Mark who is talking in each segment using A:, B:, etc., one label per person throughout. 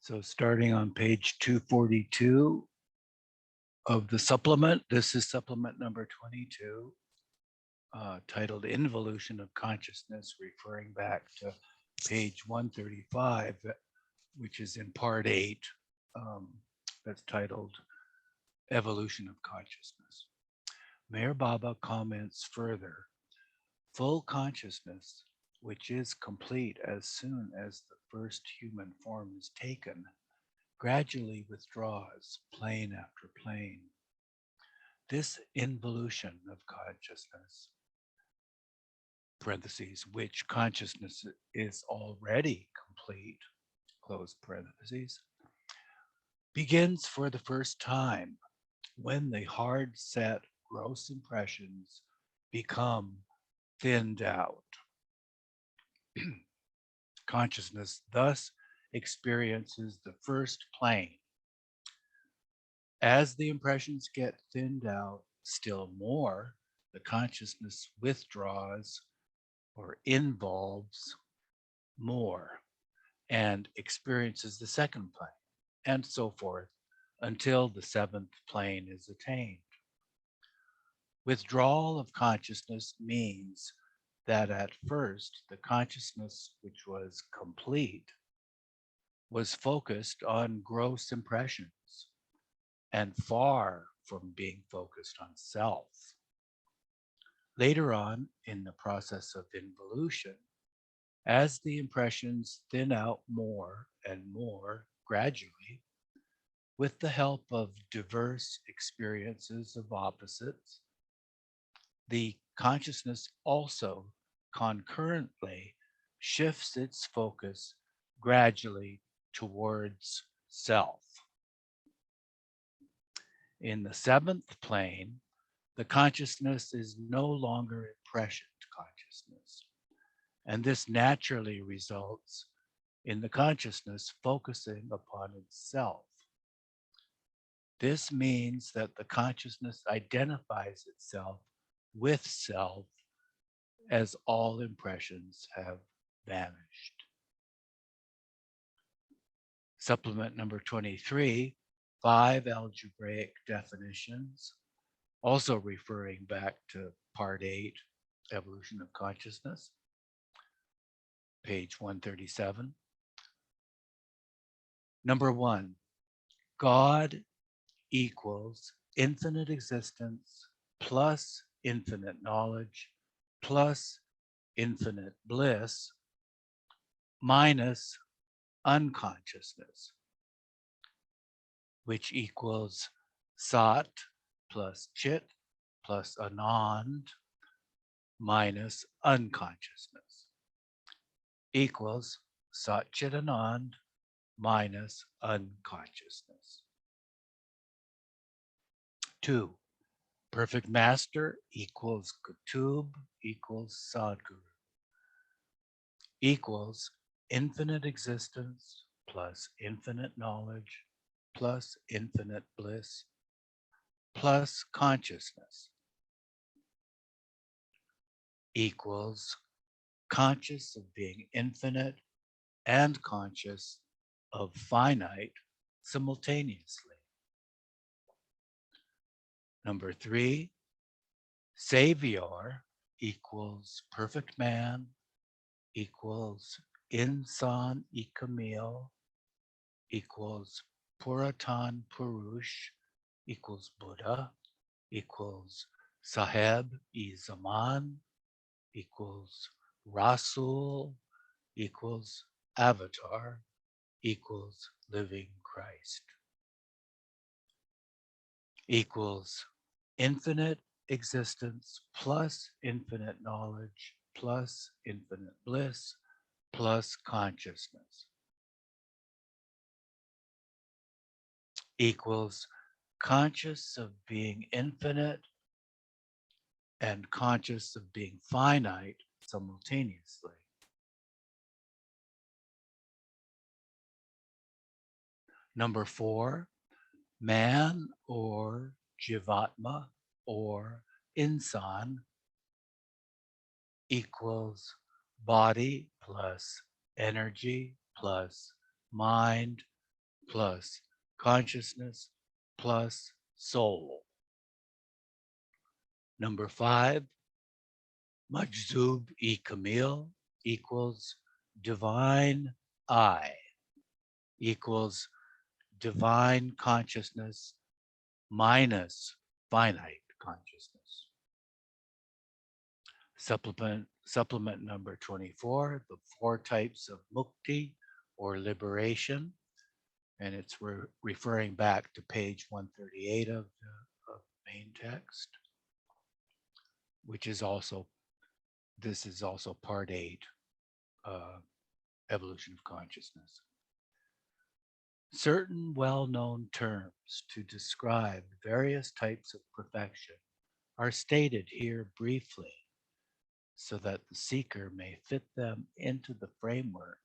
A: So starting on page 242 of the supplement, this is supplement number 22, titled Involution of Consciousness, referring back to page 135, which is in part 8, that's titled Evolution of Consciousness. Meher Baba comments further, full consciousness, which is complete as soon as the first human form is taken, gradually withdraws plane after plane. This involution of consciousness, parentheses, which consciousness is already complete, close parentheses, begins for the first time when the hard set gross impressions become thinned out. Consciousness thus experiences the first plane. As the impressions get thinned out still more, the consciousness withdraws or involves more and experiences the second plane, and so forth until the seventh plane is attained. Withdrawal of consciousness means that at first the consciousness which was complete was focused on gross impressions and far from being focused on self. Later on in the process of involution, as the impressions thin out more and more gradually, with the help of diverse experiences of opposites, the consciousness also concurrently shifts its focus gradually towards self. In the seventh plane, the consciousness is no longer impressioned consciousness, and this naturally results in the consciousness focusing upon itself. This means that the consciousness identifies itself with self as all impressions have vanished. Supplement number 23, 5 algebraic definitions, also referring back to part 8, Evolution of Consciousness, page 137. Number 1, God equals infinite existence plus infinite knowledge plus infinite bliss minus unconsciousness, which equals Sat plus Chit plus Anand minus unconsciousness, equals Sat Chit Anand minus unconsciousness. 2, perfect master equals Kutub equals Sadguru, equals infinite existence plus infinite knowledge plus infinite bliss plus consciousness, equals conscious of being infinite and conscious of finite simultaneously. Number 3, Savior equals perfect man equals Insan Kamil equals Puratan Purush equals Buddha equals Sahib-e-Zaman equals Rasul equals Avatar equals Living Christ, equals infinite existence plus infinite knowledge plus infinite bliss plus consciousness, equals conscious of being infinite and conscious of being finite simultaneously. Number 4, man or Jivatma or Insan equals body plus energy plus mind plus consciousness plus soul. Number 5, Majzub e Kamil equals divine I equals divine consciousness minus finite consciousness. Supplement number 24, the 4 types of mukti or liberation, and it's referring back to page 138 of the main text, which is also, this is also part 8, evolution of consciousness. Certain well-known terms to describe various types of perfection are stated here briefly so that the seeker may fit them into the framework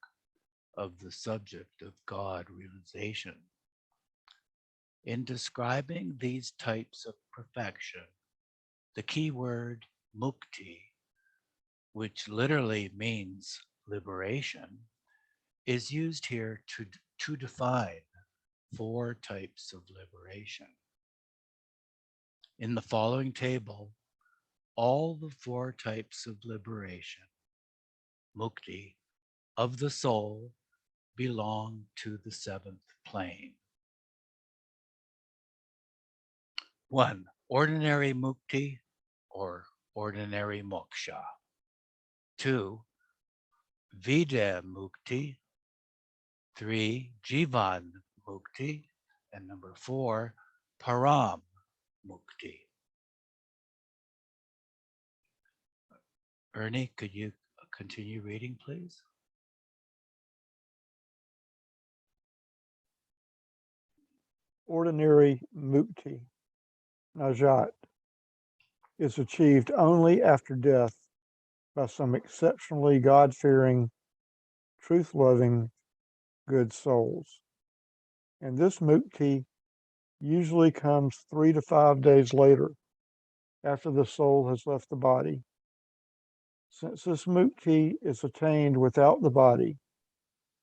A: of the subject of God realization. In describing these types of perfection, the key word mukti, which literally means liberation, is used here to define 4 types of liberation. In the following table, all the 4 types of liberation, mukti, of the soul belong to the 7th plane. 1. Ordinary mukti or ordinary moksha. 2. Vida mukti. 3. Jivan mukti. And number 4, param mukti. Ernie, could you continue reading, please?
B: Ordinary mukti, najat, is achieved only after death by some exceptionally God-fearing, truth-loving, good souls. And this mukti usually comes 3 to 5 days later, after the soul has left the body. Since this mukti is attained without the body,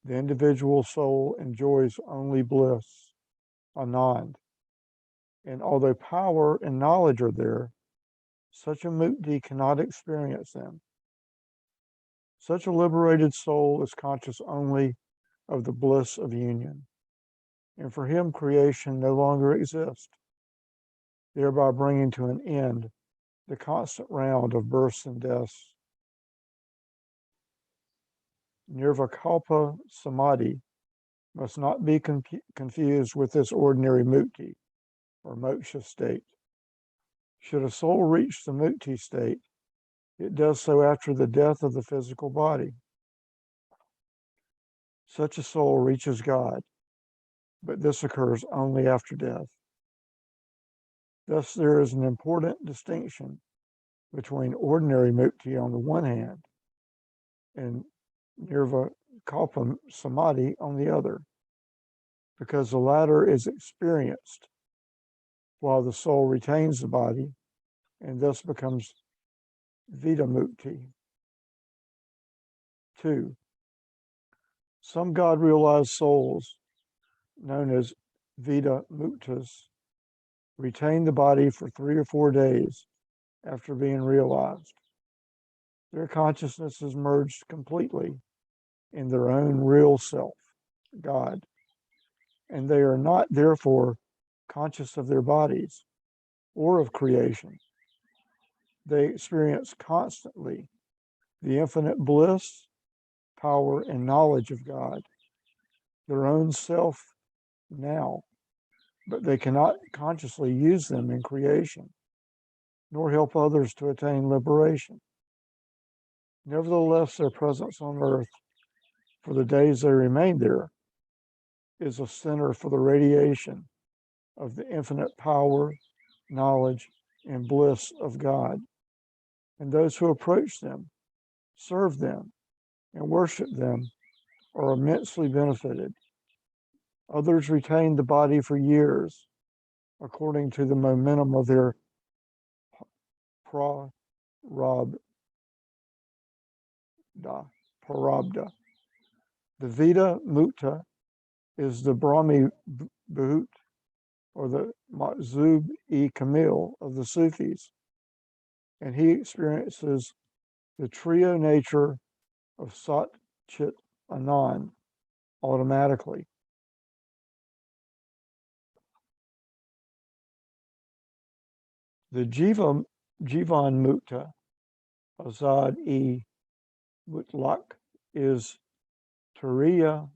B: the individual soul enjoys only bliss, anand. And although power and knowledge are there, such a mukti cannot experience them. Such a liberated soul is conscious only of the bliss of union, and for him creation no longer exists, thereby bringing to an end the constant round of births and deaths. Nirvikalpa samadhi must not be confused with this ordinary mukti or moksha state. Should a soul reach the mukti state, it does so after the death of the physical body. Such a soul reaches God, but this occurs only after death. Thus, there is an important distinction between ordinary mukti on the one hand and nirvikalpa samadhi on the other, because the latter is experienced while the soul retains the body and thus becomes vida mukti. 2. Some God-realized souls, known as vida muktas, retain the body for 3 or 4 days after being realized. Their consciousness is merged completely in their own real self, God, and they are not therefore conscious of their bodies or of creation. They experience constantly the infinite bliss, power, and knowledge of God, their own self now, but they cannot consciously use them in creation, nor help others to attain liberation. Nevertheless, their presence on earth for the days they remain there is a center for the radiation of the infinite power, knowledge, and bliss of God. And those who approach them, serve them, and worship them are immensely benefited. Others retain the body for years according to the momentum of their prarabdha. The Vida Mukta is the Brahmi Bhut, or the Matzub-e-Kamil of the Sufis, and he experiences the trio nature of Sat Chit Anand automatically. The Jivan Mukta, Azad-e-Mutlak, is Turiya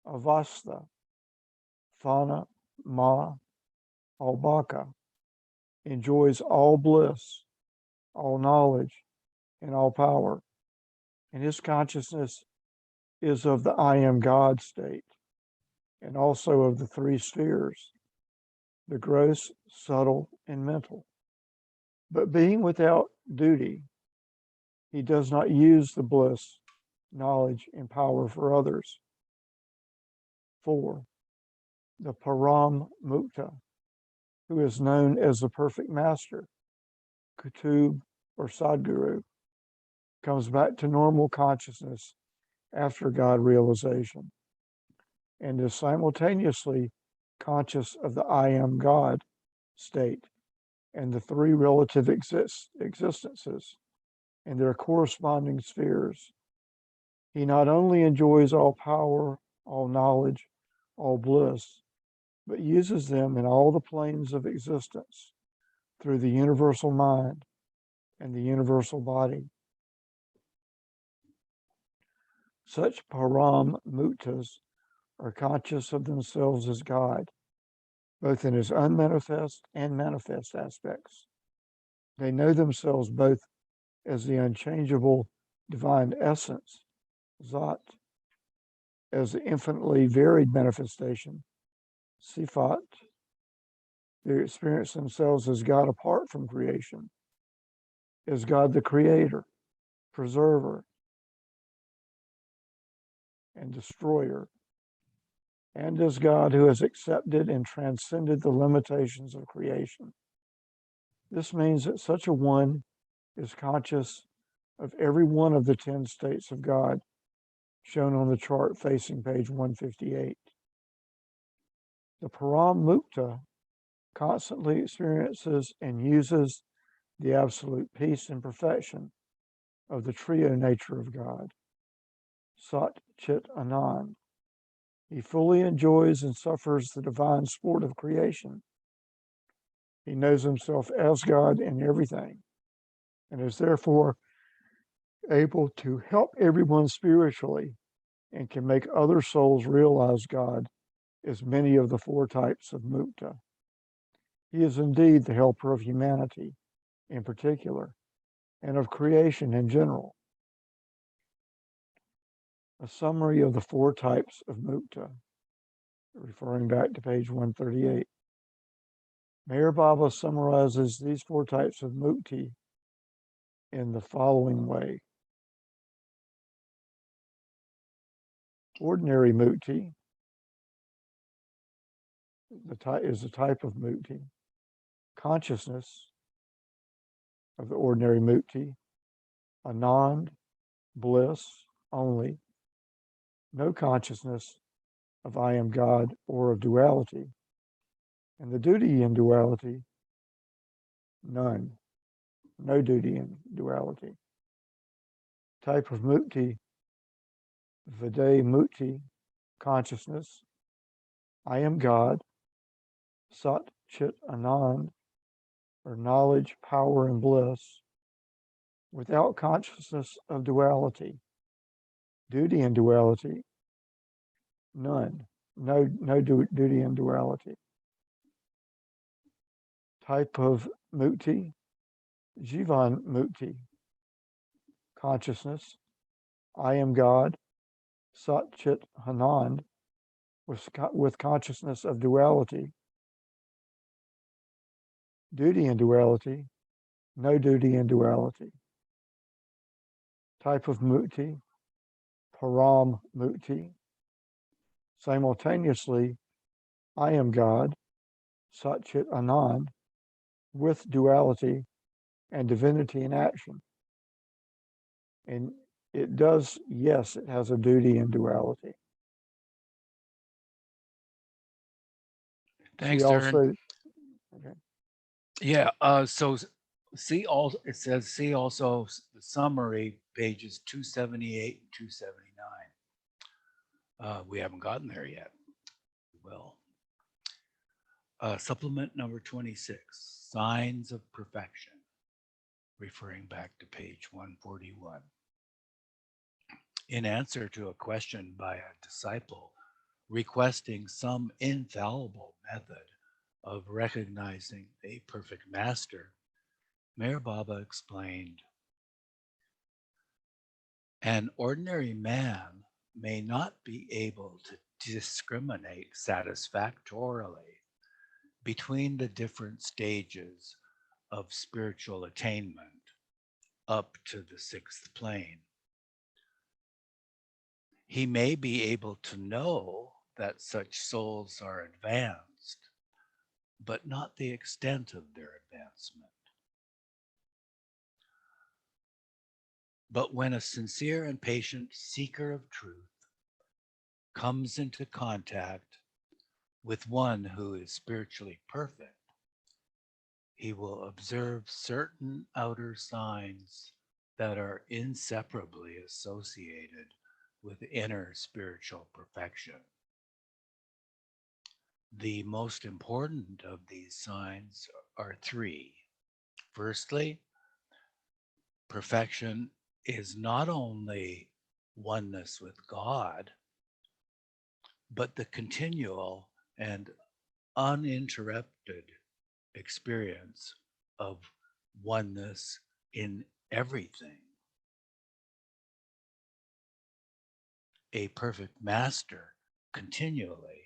B: Avastha, Thana Ma Albaka, enjoys all bliss, all knowledge, and all power, and his consciousness is of the I am God state, and also of the three spheres, the gross, subtle, and mental. But being without duty, he does not use the bliss, knowledge, and power for others. 4. The param muta, who is known as the perfect master, Kutub or Sadguru, comes back to normal consciousness after God realization and is simultaneously conscious of the I am God state and the three relative existences and their corresponding spheres. He not only enjoys all power, all knowledge, all bliss, but uses them in all the planes of existence through the universal mind and the universal body. Such param mutas are conscious of themselves as God, both in his unmanifest and manifest aspects. They know themselves both as the unchangeable divine essence, Zat, as the infinitely varied manifestation, Sifat. They experience themselves as God apart from creation, as God the creator, preserver, and destroyer, and as God who has accepted and transcended the limitations of creation. This means that such a one is conscious of every one of the 10 states of God shown on the chart facing page 158. The Param Mukta constantly experiences and uses the absolute peace and perfection of the trio nature of God, Sat Chit Anand. He fully enjoys and suffers the divine sport of creation. He knows himself as God in everything and is therefore able to help everyone spiritually and can make other souls realize God as many of the 4 types of mukta. He is indeed the helper of humanity in particular and of creation in general. A summary of the 4 types of mukta, referring back to page 138. Meher Baba summarizes these 4 types of mukti in the following way. Ordinary mukti is a type of mukti. Consciousness of the ordinary mukti, anand, bliss only, no consciousness of I am God or of duality, and the duty in duality, none, no duty in duality. Type of mukti, Viday mukti, consciousness, I am God, Sat Chit Anand, or knowledge, power, and bliss, without consciousness of duality. Duty in duality, none, no duty in duality. Type of mukti, Jivan mukti, consciousness, I am God, Sat Chit Anand, with consciousness of duality. Duty in duality, no duty in duality. Type of mukti, param mukti, simultaneously, I am God, Sat Chit Anand, with duality and divinity in action. And it does, yes, it has a duty in duality. See
A: Thanks, Ern.
B: also, okay.
A: Yeah, so see all it says see also the summary pages 278 and 279. We haven't gotten there yet. Well, supplement number 26, signs of perfection, referring back to page 141. In answer to a question by a disciple requesting some infallible method of recognizing a perfect master, Meher Baba explained, an ordinary man may not be able to discriminate satisfactorily between the different stages of spiritual attainment up to the sixth plane. He may be able to know that such souls are advanced, but not the extent of their advancement. But when a sincere and patient seeker of truth comes into contact with one who is spiritually perfect, he will observe certain outer signs that are inseparably associated with inner spiritual perfection. The most important of these signs are three. Firstly, perfection is not only oneness with God, but the continual and uninterrupted experience of oneness in everything. A perfect master continually,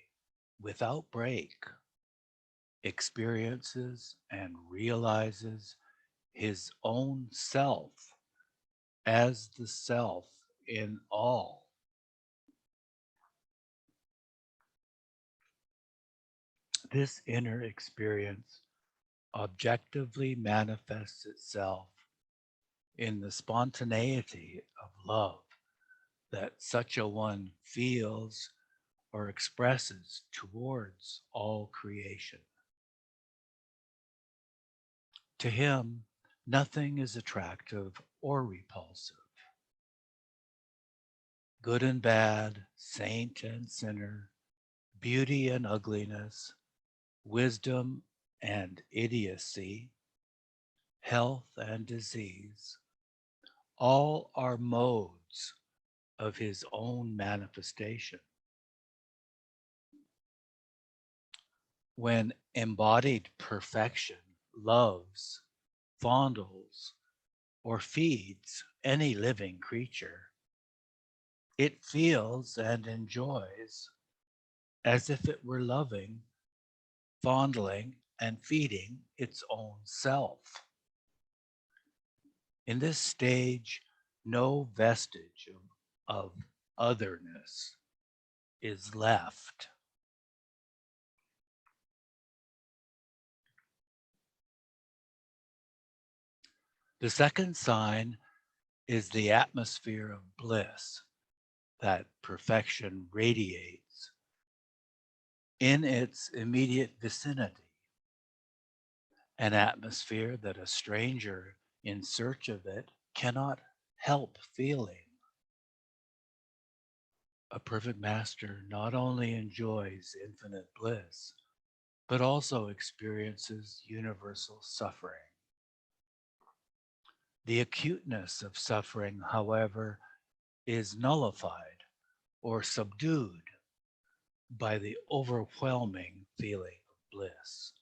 A: without break, experiences and realizes his own self as the self in all. This inner experience objectively manifests itself in the spontaneity of love that such a one feels or expresses towards all creation. To him, nothing is attractive or repulsive. Good and bad, saint and sinner, beauty and ugliness, wisdom and idiocy, health and disease, all are modes of his own manifestation. When embodied perfection loves, fondles, or feeds any living creature, it feels and enjoys as if it were loving, fondling, and feeding its own self. In this stage, no vestige of otherness is left. The second sign is the atmosphere of bliss that perfection radiates in its immediate vicinity, an atmosphere that a stranger in search of it cannot help feeling. A perfect master not only enjoys infinite bliss, but also experiences universal suffering. The acuteness of suffering, however, is nullified or subdued by the overwhelming feeling of bliss.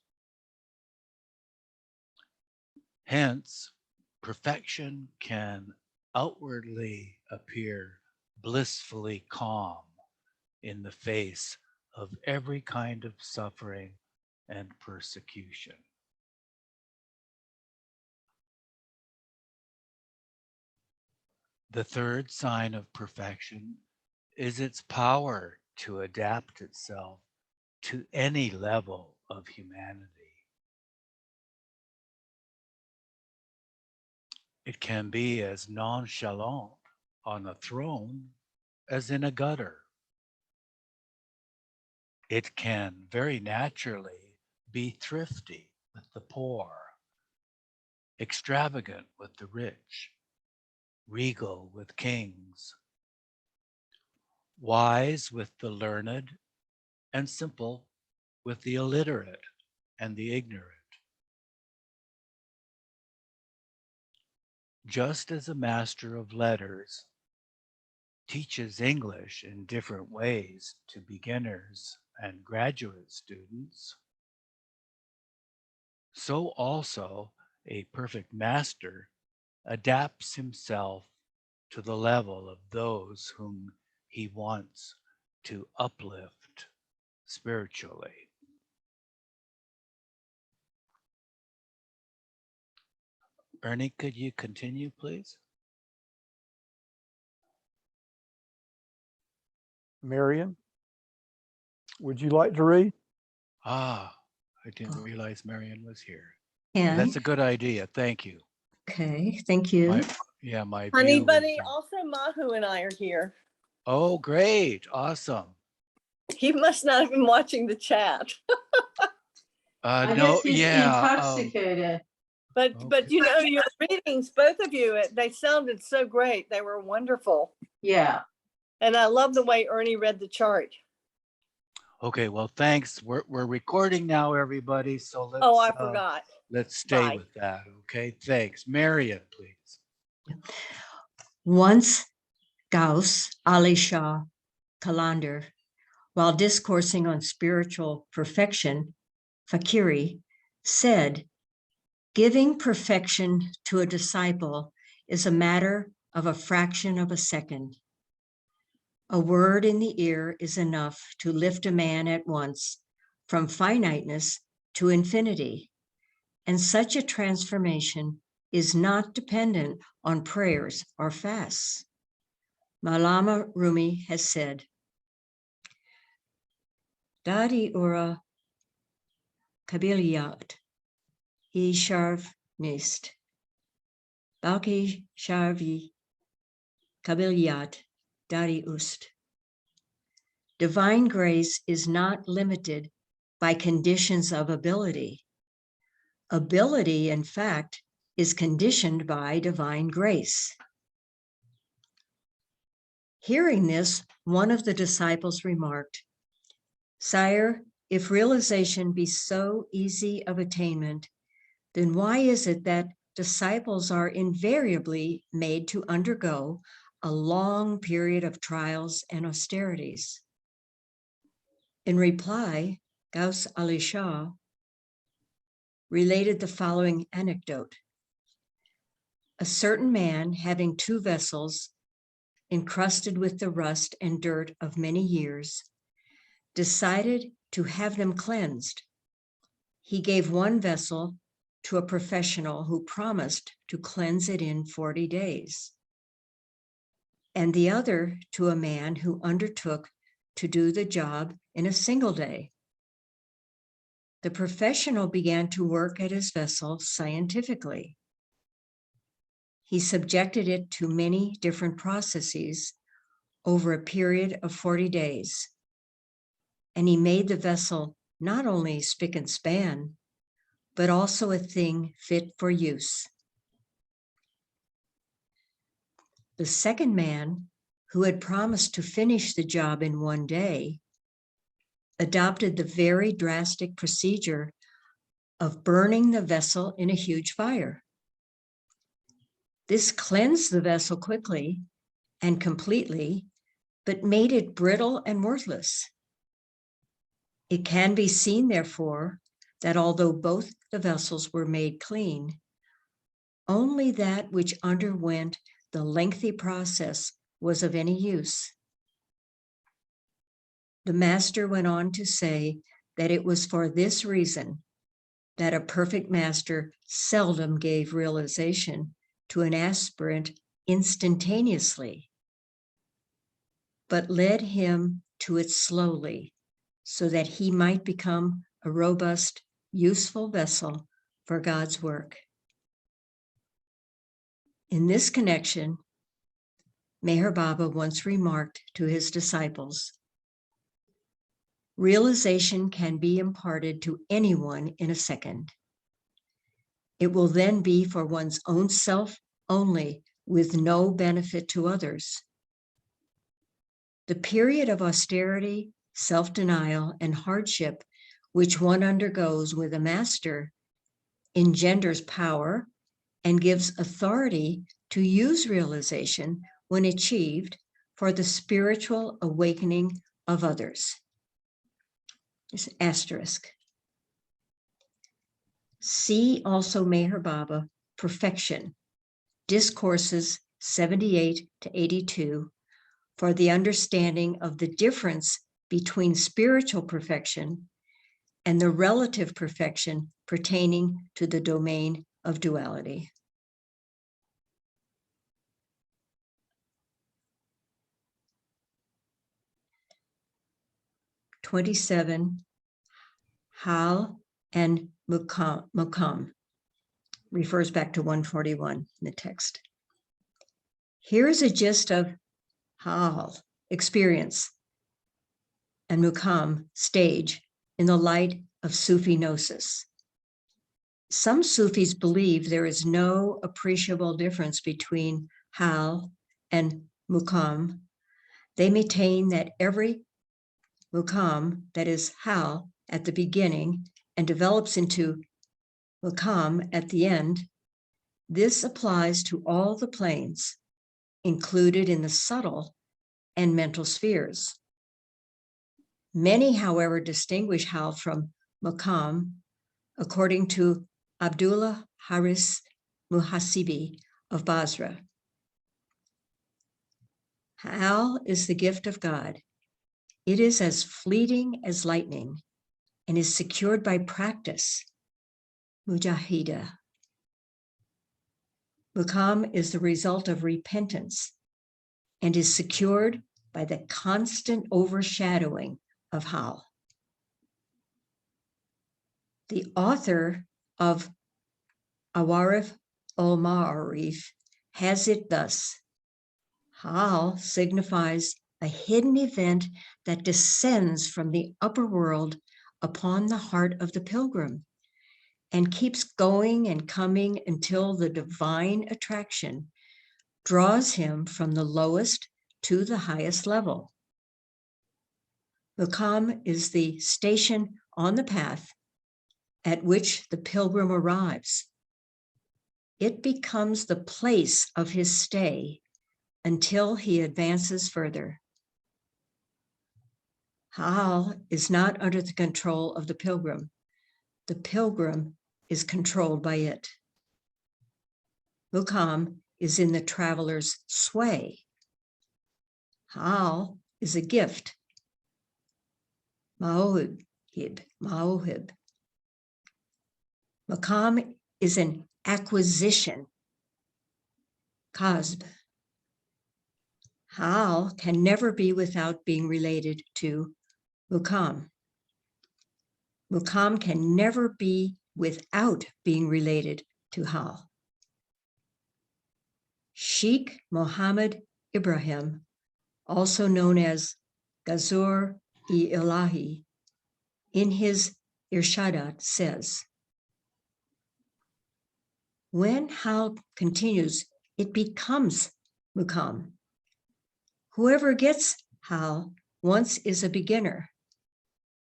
A: Hence, perfection can outwardly appear blissfully calm in the face of every kind of suffering and persecution. The third sign of perfection is its power to adapt itself to any level of humanity. It can be as nonchalant on a throne as in a gutter. It can very naturally be thrifty with the poor, extravagant with the rich, regal with kings, wise with the learned, and simple with the illiterate and the ignorant. Just as a master of letters teaches English in different ways to beginners and graduate students, so also a perfect master adapts himself to the level of those whom he wants to uplift spiritually. Ernie, could you continue, please?
B: Marion, would you like to read?
A: I didn't realize Marion was here.
C: And
A: That's a good idea. Thank you.
C: okay, thank you.
A: My
D: Honey
A: view
D: Bunny,
A: was,
D: also Mahu and I are here.
A: oh, great. Awesome.
D: He must not have been watching the chat.
E: I
A: No,
E: guess he's
A: yeah.
E: intoxicated.
D: But
A: Okay.
D: you know, your readings, both of you, they sounded so great. They were wonderful.
E: Yeah.
D: And I love the way Ernie read the chart.
A: Okay, well, thanks. We're recording now, everybody. So let's
D: Oh, I forgot.
A: let's stay
D: Bye.
A: with that. Okay, thanks. Marion, please.
C: Once Gauss Ali Shah Kalander, while discoursing on spiritual perfection, Fakiri, said, "Giving perfection to a disciple is a matter of a fraction of a second. A word in the ear is enough to lift a man at once from finiteness to infinity, and such a transformation is not dependent on prayers or fasts." Malama Rumi has said, "Dadi ura kabiliyat I sharv nist, balki sharvi kabiliyat dari ust." Divine grace is not limited by conditions of ability. Ability, in fact, is conditioned by divine grace. Hearing this, one of the disciples remarked, "Sire, if realization be so easy of attainment, then why is it that disciples are invariably made to undergo a long period of trials and austerities?" In reply, Gauss Ali Shah related the following anecdote. A certain man, having two vessels encrusted with the rust and dirt of many years, decided to have them cleansed. He gave one vessel to a professional who promised to cleanse it in 40 days, and the other to a man who undertook to do the job in a single day. The professional began to work at his vessel scientifically. He subjected it to many different processes over a period of 40 days, and he made the vessel not only spick and span, but also a thing fit for use. The second man, who had promised to finish the job in one day, adopted the very drastic procedure of burning the vessel in a huge fire. This cleansed the vessel quickly and completely, but made it brittle and worthless. It can be seen, therefore, that although both the vessels were made clean, only that which underwent the lengthy process was of any use. The master went on to say that it was for this reason that a perfect master seldom gave realization to an aspirant instantaneously, but led him to it slowly, so that he might become a robust, useful vessel for God's work. In this connection, Meher Baba once remarked to his disciples, realization can be imparted to anyone in a second. It will then be for one's own self only, with no benefit to others. The period of austerity, self-denial, and hardship which one undergoes with a master engenders power and gives authority to use realization when achieved for the spiritual awakening of others. There's an asterisk. See also Meher Baba, Perfection, Discourses 78 to 82, for the understanding of the difference between spiritual perfection and the relative perfection pertaining to the domain of duality. (27) Hal and Mukam refers back to 141 in the text. Here is a gist of Hal, experience, and Mukam, stage, in the light of Sufi Gnosis. Some Sufis believe there is no appreciable difference between Hal and Mukam. They maintain that every Mukam, that is Hal, at the beginning and develops into Mukam at the end, this applies to all the planes included in the subtle and mental spheres. Many, however, distinguish Hal from Mukam, according to Abdullah Haris Muhasibi of Basra. Hal is the gift of God. It is as fleeting as lightning and is secured by practice, mujahida. Mukam is the result of repentance and is secured by the constant overshadowing of Hal. The author of Awarif ul-Ma'arif has it thus: Hal signifies a hidden event that descends from the upper world upon the heart of the pilgrim and keeps going and coming until the divine attraction draws him from the lowest to the highest level. Mukam is the station on the path at which the pilgrim arrives. It becomes the place of his stay until he advances further. Hal is not under the control of the pilgrim. The pilgrim is controlled by it. Mukam is in the traveler's sway. Hal is a gift. Ma'ohib. Mukam is an acquisition. Kasb. Hal can never be without being related to Mukam. Mukam can never be without being related to Hal. Sheikh Mohammed Ibrahim, also known as Ghazur-i-Ilahi, in his Irshadat says, when Hal continues, it becomes Mukam. Whoever gets Hal once is a beginner,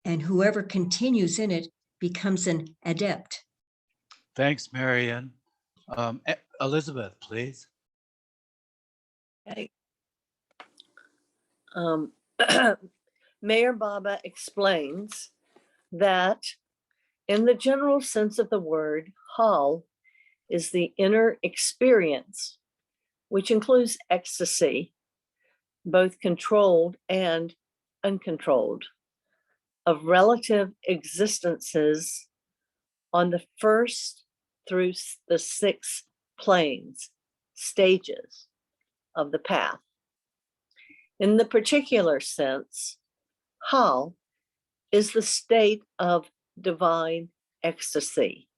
C: and whoever continues in it becomes an adept.
A: Thanks, Marian. Elizabeth, please.
D: Okay. Mayor Baba explains that in the general sense of the word, Hal is the inner experience, which includes ecstasy, both controlled and uncontrolled, of relative existences on the first through the 6 planes, stages of the path. In the particular sense, Hal is the state of divine ecstasy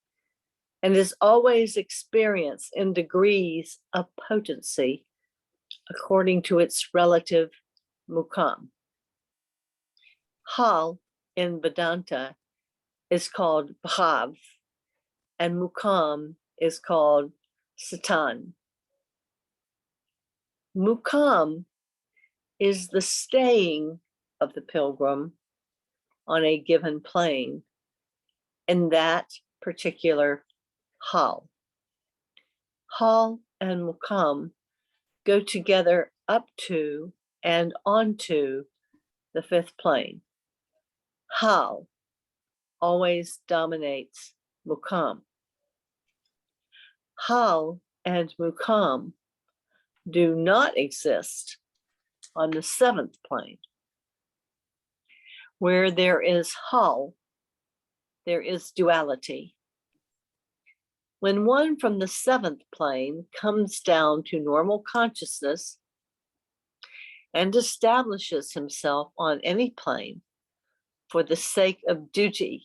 D: and is always experienced in degrees of potency according to its relative Mukam. Hal in Vedanta is called bhav, and mukam is called satan. Mukam is the staying of the pilgrim on a given plane in that particular hal. Hal and mukam go together up to and onto the fifth plane. Hal always dominates mukam. Hal and mukam do not exist on the seventh plane. Where there is hal, there is duality. When one from the seventh plane comes down to normal consciousness and establishes himself on any plane for the sake of duty,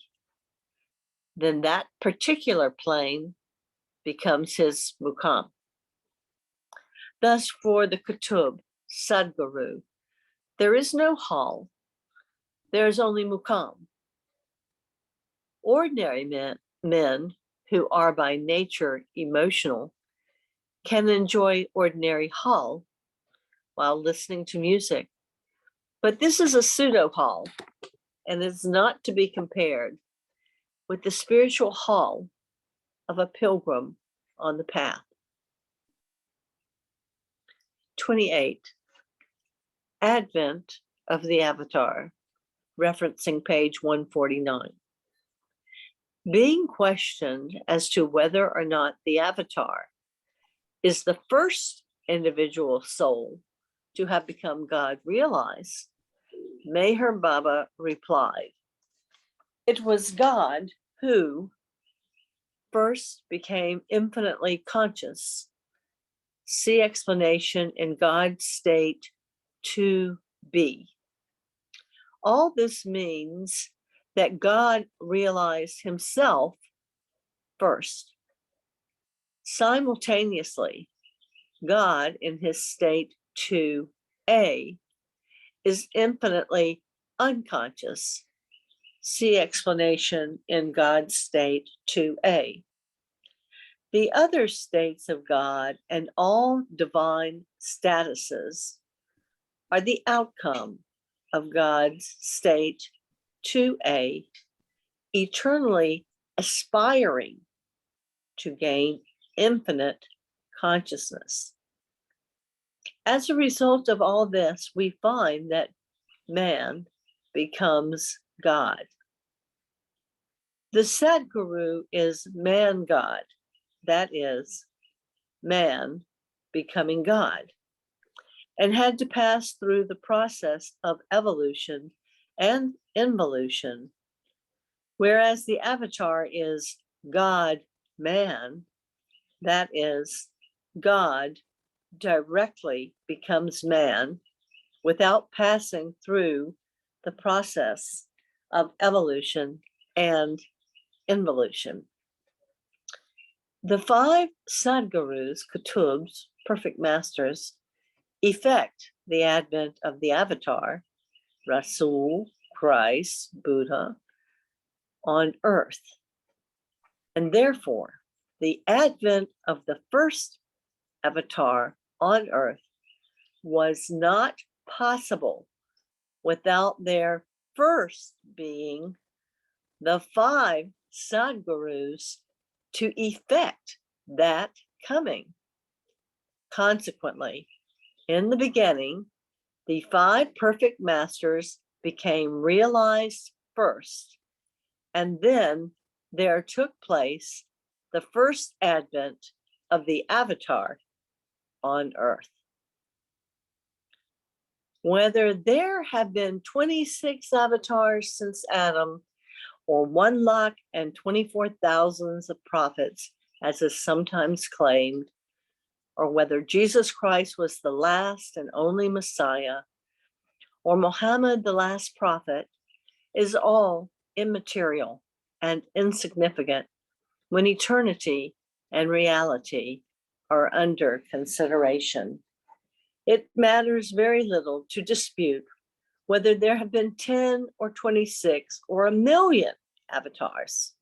D: then that particular plane becomes his mukam. Thus, for the Kutub, Sadhguru, there is no hal, there is only mukam. Ordinary men who are by nature emotional can enjoy ordinary hal while listening to music. But this is a pseudo hal and is not to be compared with the spiritual hal of a pilgrim on the path. 28. Advent of the Avatar, referencing page 149. Being questioned as to whether or not the Avatar is the first individual soul to have become God realized, Meher Baba replied, "It was God who first became infinitely conscious. See explanation in God's state 2b. All this means that God realized himself first. Simultaneously, God in his state 2a is infinitely unconscious. See explanation in God's state 2a. The other states of God and all divine statuses are the outcome of God's state 2a, eternally aspiring to gain infinite consciousness. As a result of all this, we find that man becomes God. The Sadhguru is man God, that is, man becoming God, and had to pass through the process of evolution and involution, whereas the Avatar is God man, that is, God directly becomes man without passing through the process of evolution and involution. The five Sadhgurus, Kutubs, perfect masters, effect the advent of the Avatar, Rasul, Christ, Buddha, on earth. And therefore, the advent of the first Avatar on earth was not possible without there first being the five Sadhgurus to effect that coming. Consequently, in the beginning, the five perfect masters became realized first, and then there took place the first advent of the Avatar on earth. Whether there have been 26 avatars since Adam, or 1,24,000 of prophets, as is sometimes claimed, or whether Jesus Christ was the last and only Messiah, or Muhammad the last prophet, is all immaterial and insignificant when eternity and reality are under consideration. It matters very little to dispute whether there have been 10 or 26 or 1,000,000 avatars.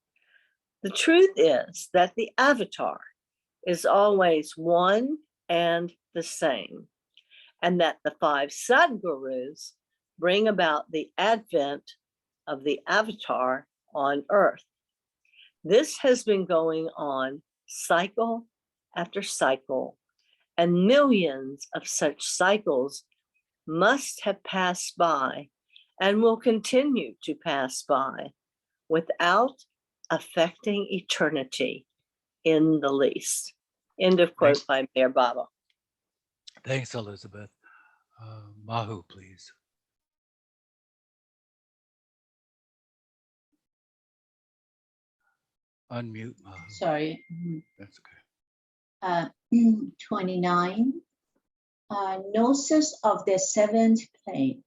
D: The truth is that the avatar is always one and the same, and that the 5 Sadgurus bring about the advent of the avatar on earth. This has been going on cycle after cycle, and millions of such cycles must have passed by and will continue to pass by without affecting eternity in the least. End of quote by Mayor Baba.
A: Thanks, Elizabeth. Mahu, please. Unmute, Mahu.
E: Sorry.
A: That's okay.
E: 29. Gnosis of the 7th plane.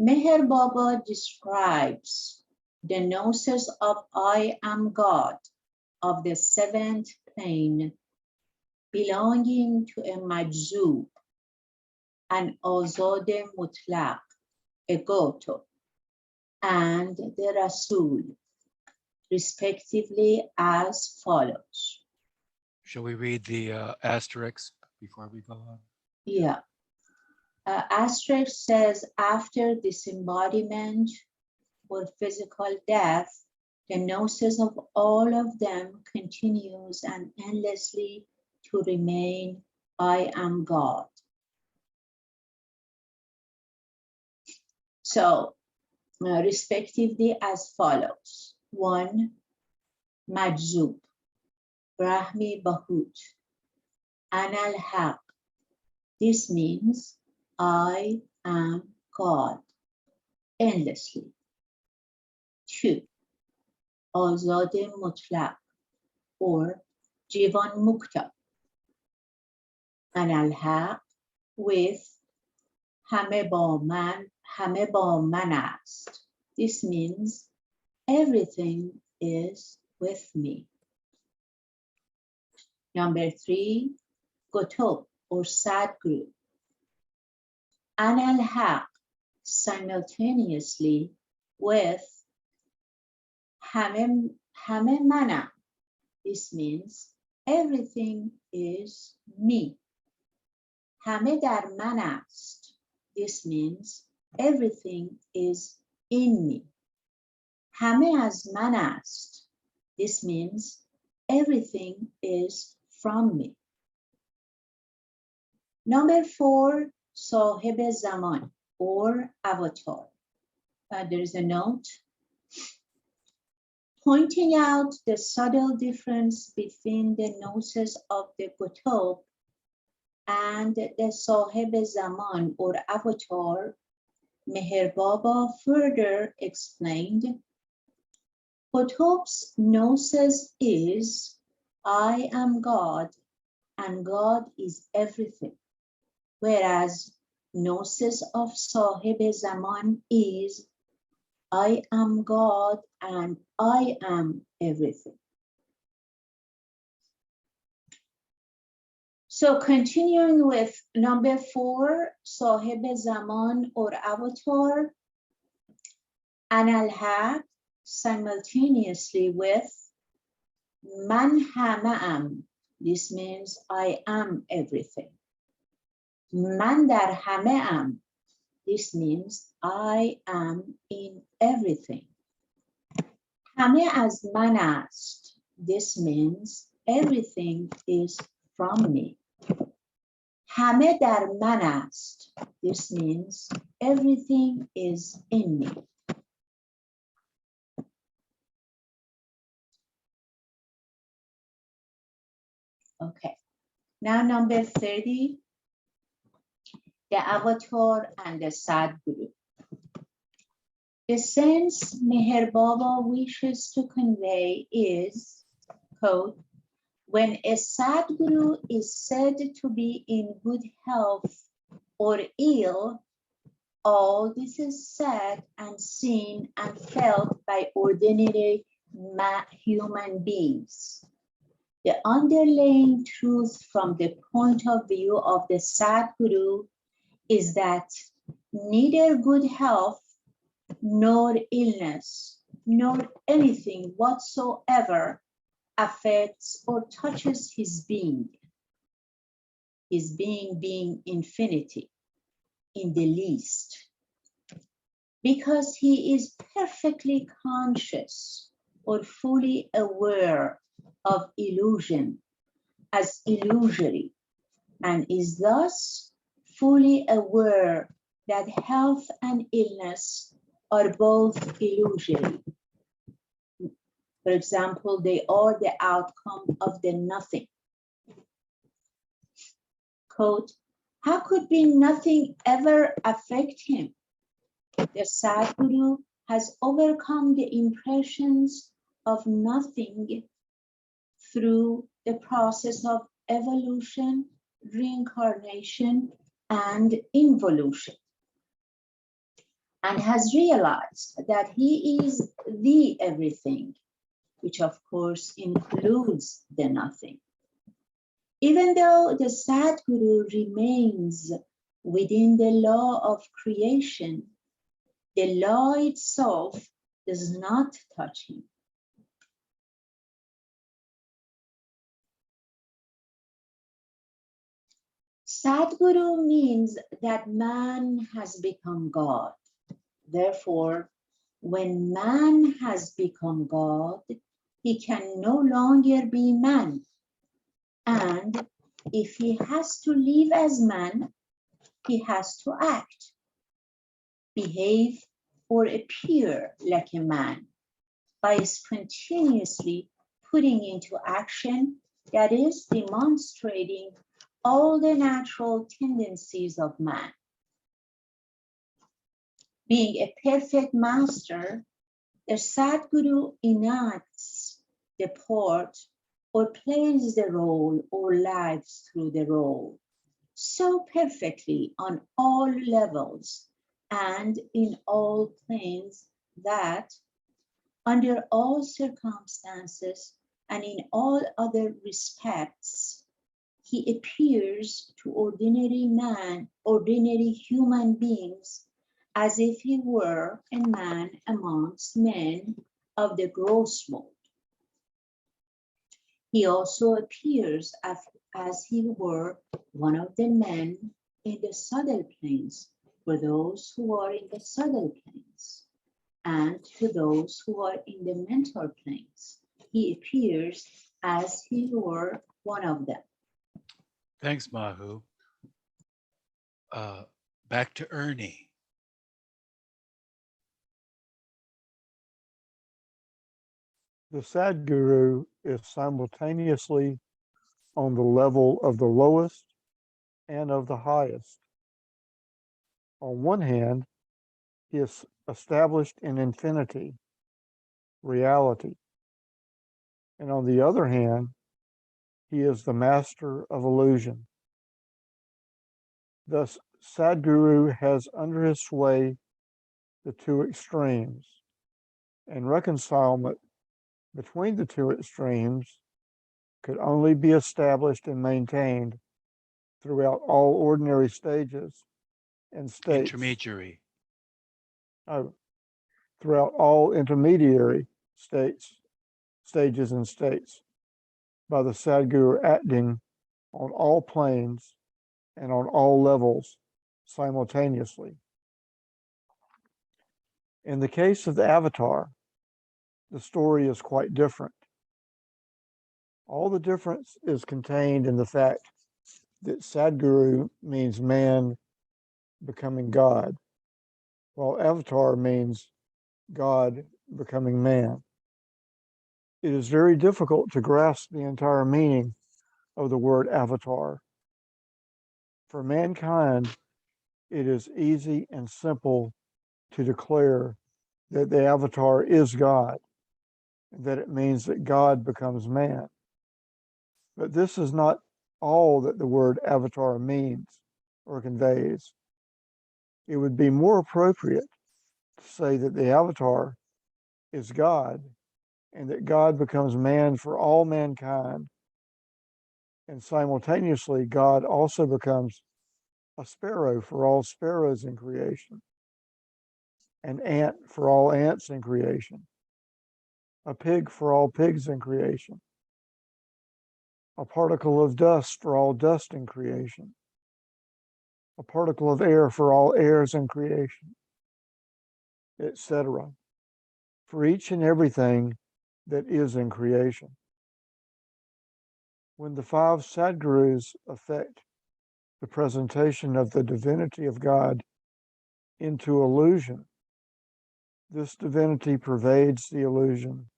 E: Meher Baba describes the gnosis of I am God of the 7th plane belonging to a majzub, an azad mutlaq, a goto, and the Rasul, respectively, as follows.
A: Shall we read the asterisks before we go on?
E: Yeah. Asterisk says, after disembodiment or physical death, the gnosis of all of them continues and endlessly to remain I am God. So, respectively as follows. 1, Majzub, Brahmi Bahut, Anal Haq. This means I am God, endlessly. 2, Azad Mutlaq, or Jivan Mukta, Anal Haq, with Hame ba man ast. This means everything is with me. Number 3, Goto, or Sadguru. Anal Haq, simultaneously with Hame Mana. This means everything is me. Hame dar man ast. This means everything is in me. Hame az man ast. This means everything is from me. Number 4, Sahib Zaman, or avatar. There is a note pointing out the subtle difference between the gnosis of the Qutub and the Sahib Zaman, or avatar. Meher Baba further explained, Qutub's gnosis is I am God and God is everything, whereas gnosis of Sahib Zaman is I am God and I am everything. So continuing with number 4, Sahib Zaman, or avatar, Anal Haq, simultaneously with Man Hama'am. This means I am everything. Man dar Hama'am. This means I am in everything. Hame az man ast. This means everything is from me. Hame dar man ast. This means everything is in me. Okay, now number 30, the avatar and the Sadguru. The sense Meher Baba wishes to convey is, quote, when a Sadguru is said to be in good health or ill, all this is said and seen and felt by ordinary human beings. The underlying truth from the point of view of the Sadguru is that neither good health nor illness, nor anything whatsoever affects or touches his being being infinity in the least, because he is perfectly conscious or fully aware of illusion as illusory, and is thus fully aware that health and illness are both illusory. For example, they are the outcome of the nothing. Quote, how could be nothing ever affect him? The Sadguru has overcome the impressions of nothing through the process of evolution, reincarnation, and involution, and has realized that he is the everything, which of course includes the nothing. Even though the Sadguru remains within the law of creation, the law itself does not touch him. Sadguru means that man has become God. Therefore, when man has become God, he can no longer be man. And if he has to live as man, he has to act, behave, or appear like a man by spontaneously putting into action, that is, demonstrating all the natural tendencies of man. Being a perfect master, the Sadguru enacts the part or plays the role or lives through the role so perfectly on all levels and in all planes that under all circumstances and in all other respects, he appears to ordinary human beings as if he were a man amongst men of the gross mode. He also appears as he were one of the men in the subtle planes for those who are in the subtle planes, and to those who are in the mental planes. He appears as he were one of them.
A: Thanks, Mahu. Back to Ernie.
B: The Sadguru is simultaneously on the level of the lowest and of the highest. On one hand, he is established in infinity, reality. And on the other hand, he is the master of illusion. Thus, Sadguru has under his sway the two extremes, and reconcilement between the two extremes could only be established and maintained throughout all ordinary stages and states.
A: Intermediary.
B: Throughout all intermediary stages and states, by the Sadguru acting on all planes and on all levels simultaneously. In the case of the avatar, the story is quite different. All the difference is contained in the fact that Sadguru means man becoming God, while avatar means God becoming man. It is very difficult to grasp the entire meaning of the word avatar. For mankind, it is easy and simple to declare that the avatar is God, and that it means that God becomes man. But this is not all that the word avatar means or conveys. It would be more appropriate to say that the avatar is God, and that God becomes man for all mankind, and simultaneously God also becomes a sparrow for all sparrows in creation, an ant for all ants in creation, a pig for all pigs in creation, a particle of dust for all dust in creation, a particle of air for all airs in creation, etc., for each and everything that is in creation. When the five Sadgurus affect the presentation of the divinity of God into illusion, this divinity pervades the illusion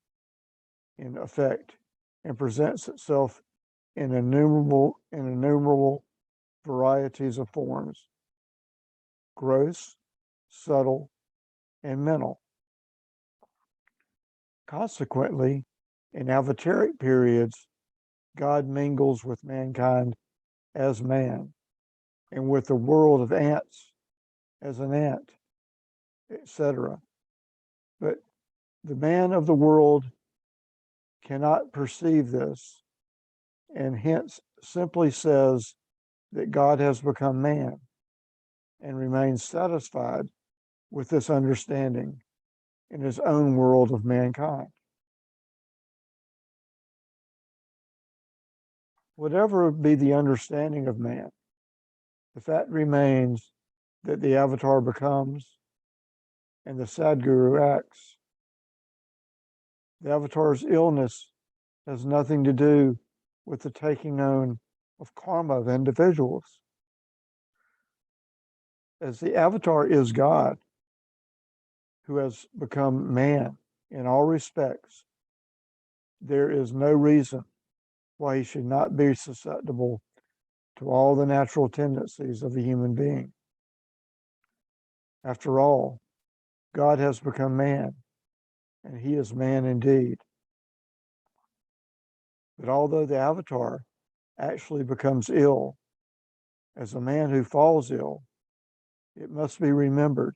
B: in effect and presents itself in innumerable varieties of forms, gross, subtle, and mental. Consequently, in avataric periods, God mingles with mankind as man, and with the world of ants as an ant, etc. But the man of the world cannot perceive this, and hence simply says that God has become man, and remains satisfied with this understanding in his own world of mankind. Whatever be the understanding of man, the fact remains that the avatar becomes and the Sadguru acts. The avatar's illness has nothing to do with the taking on of karma of individuals. As the avatar is God, who has become man in all respects, there is no reason why he should not be susceptible to all the natural tendencies of a human being. After all, God has become man, and he is man indeed. But although the avatar actually becomes ill, as a man who falls ill, it must be remembered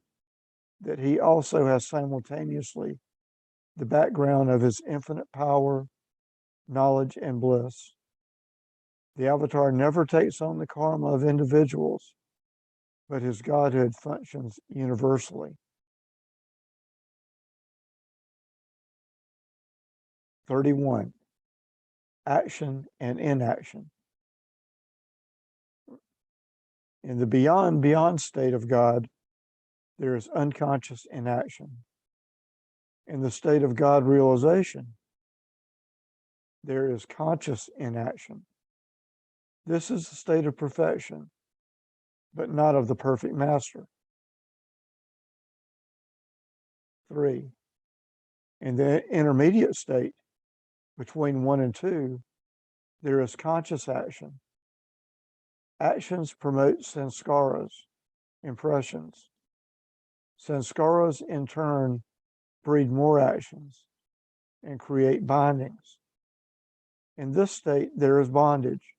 B: that he also has simultaneously the background of his infinite power, knowledge, and bliss. The avatar never takes on the karma of individuals, but his godhood functions universally. 31. Action and inaction. In the beyond state of God, there is unconscious inaction. In the state of God realization, there is conscious inaction. This is the state of perfection, but not of the perfect master. 3. In the intermediate state, between 1 and 2, there is conscious action. Actions promote sanskaras, impressions. Sanskaras, in turn, breed more actions and create bindings. In this state, there is bondage.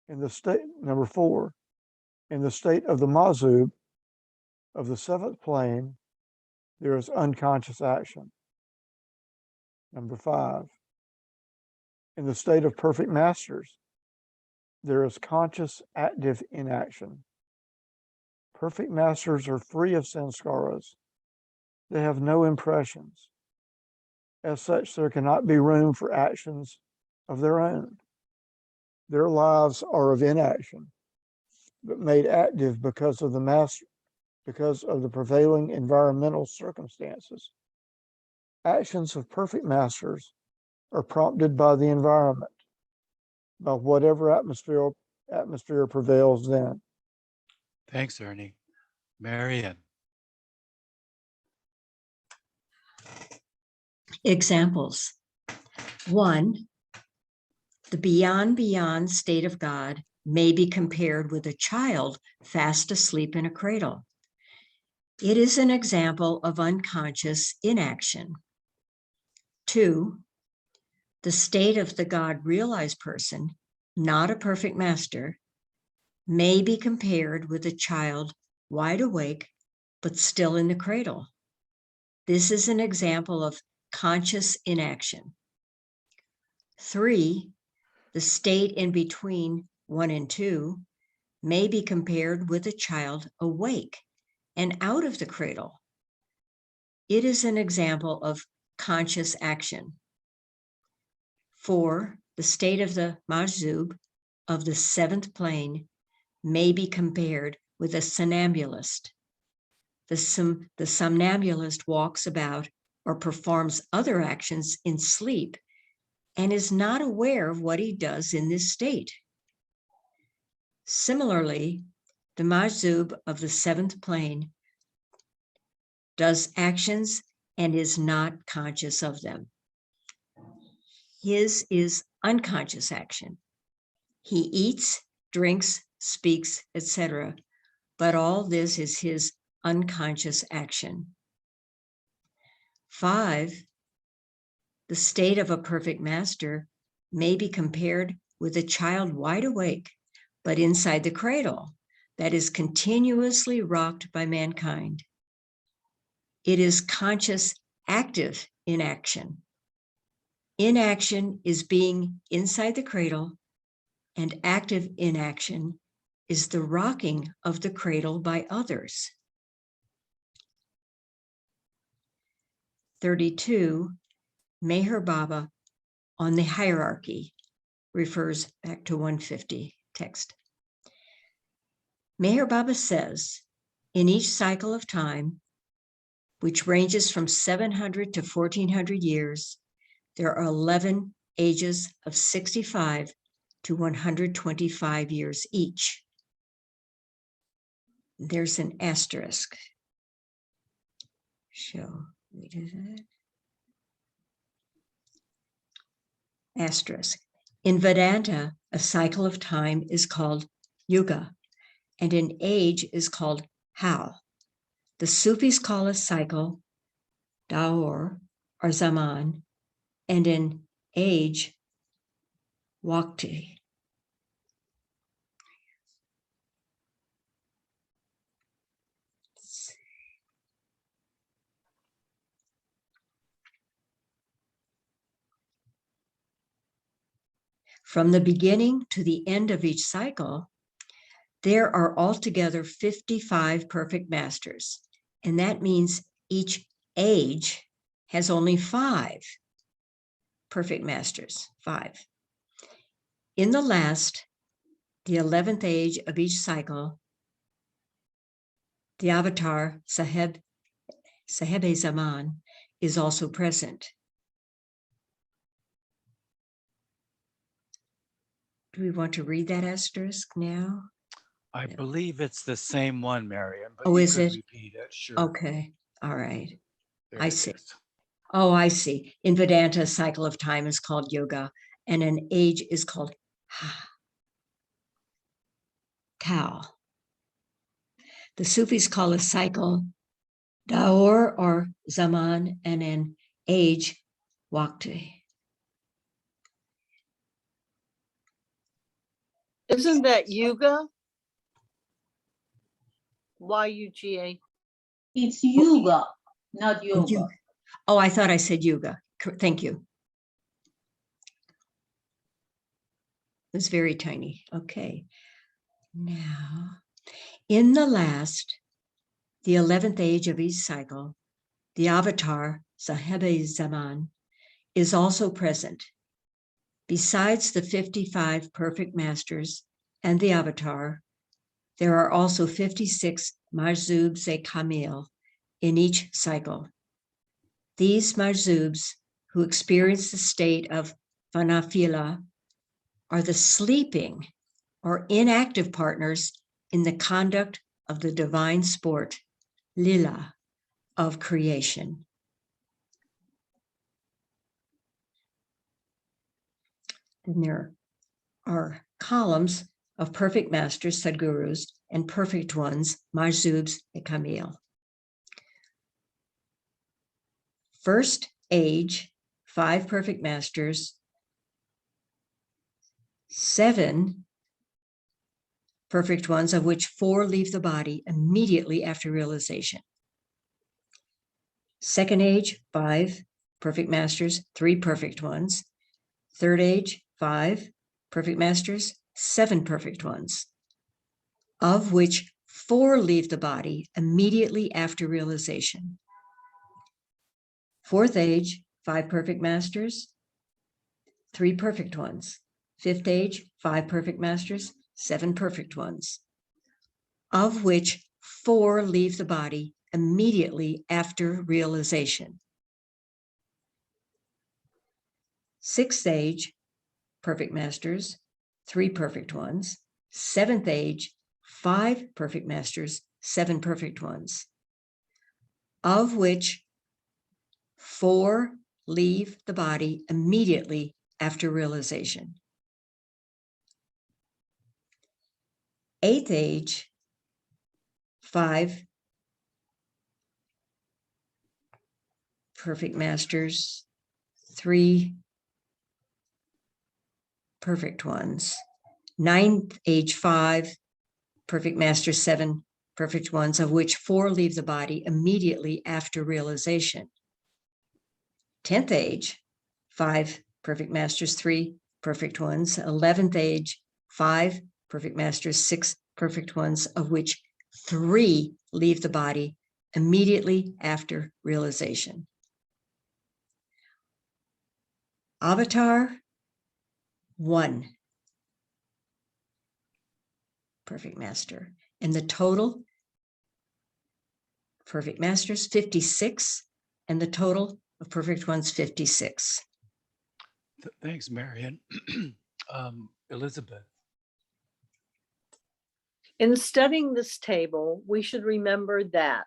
B: In the state, number 4, in the state of the mazub, of the seventh plane, there is unconscious action. Number 5, in the state of perfect masters, there is conscious active inaction. Perfect masters are free of sanskaras. They have no impressions. As such, there cannot be room for actions of their own. Their lives are of inaction, but made active because of the prevailing environmental circumstances. Actions of perfect masters are prompted by the environment, by whatever atmosphere prevails then.
A: Thanks, Ernie. Marian.
C: Examples. 1, the beyond state of God may be compared with a child fast asleep in a cradle. It is an example of unconscious inaction. 2, the state of the God realized person, not a perfect master, may be compared with a child wide awake but still in the cradle. This is an example of conscious inaction. 3, the state in between 1 and 2 may be compared with a child awake and out of the cradle. It is an example of conscious action. 4, the state of the majzub of the 7th plane may be compared with a somnambulist. The somnambulist walks about or performs other actions in sleep and is not aware of what he does in this state. Similarly, the majzub of the 7th plane does actions and is not conscious of them. His is unconscious action. He eats, drinks, speaks, etc., but all this is his unconscious action. 5, the state of a perfect master may be compared with a child wide awake, but inside the cradle that is continuously rocked by mankind. It is conscious, active inaction. Inaction is being inside the cradle, and active inaction is the rocking of the cradle by others. 32, Meher Baba on the hierarchy refers back to 150 text. Meher Baba says, in each cycle of time, which ranges from 700 to 1400 years, there are 11 ages of 65 to 125 years each. There's an asterisk. Shall we do that? Asterisk. In Vedanta, a cycle of time is called yuga, and an age is called hal. The Sufis call a cycle daur or zaman, and an age waqti. From the beginning to the end of each cycle, there are altogether 55 perfect masters, and that means each age has only 5 perfect masters, 5. In the last, the 11th age of each cycle, the avatar Sahib-e-Zaman is also present. Do we want to read that asterisk now?
A: I believe it's the same one, Mariam, but
C: Oh,
A: you
C: is
A: could
C: it?
A: repeat it. Sure.
C: Okay, all right.
A: There
C: I
A: it
C: see.
A: is.
C: Oh, I see. In Vedanta, a cycle of time is called yoga, and an age is called Tao. The Sufis call a cycle daur or zaman, and an age waqti.
D: Isn't that yuga? Y-U-G-A.
E: It's yoga, not yoga.
C: Oh, I thought I said yoga. Thank you. It's very tiny. Okay. Now, in the last, the 11th age of each cycle, the avatar, Sahib-e-Zaman, is also present. Besides the 55 perfect masters and the avatar, there are also 56 Majzubs-e-Kamil in each cycle. These Majzubs, who experience the state of Vanafila, are the sleeping or inactive partners in the conduct of the divine sport, lila, of creation. And there are columns of perfect masters, Sadgurus, and perfect ones, Majzubs-e-Kamil. First age, 5 perfect masters, 7 perfect ones, of which 4 leave the body immediately after realization. Second age, 5 perfect masters, 3 perfect ones. Third age, 5 perfect masters, 7 perfect ones. of which 4 leave the body immediately after realization. 4th age, 5 perfect masters, 3 perfect ones. 5th age, 5 perfect masters, 7 perfect ones, of which 4 leave the body immediately after realization. 6th age, perfect masters, 3 perfect ones. 7th age, 5 perfect masters, 7 perfect ones, of which 4 leave the body immediately after realization. 8th age, 5 perfect masters, 3 perfect ones. 9th age, 5 perfect masters, 7 perfect ones, of which 4 leave the body immediately after realization. 10th age, 5 perfect masters, 3 perfect ones. 11th age, 5 perfect masters, 6 perfect ones, of which 3 leave the body immediately after realization. Avatar, 1 perfect master. And the total perfect masters, 56, and the total of perfect ones, 56.
A: Thanks, Marion. Elizabeth.
D: In studying this table, we should remember that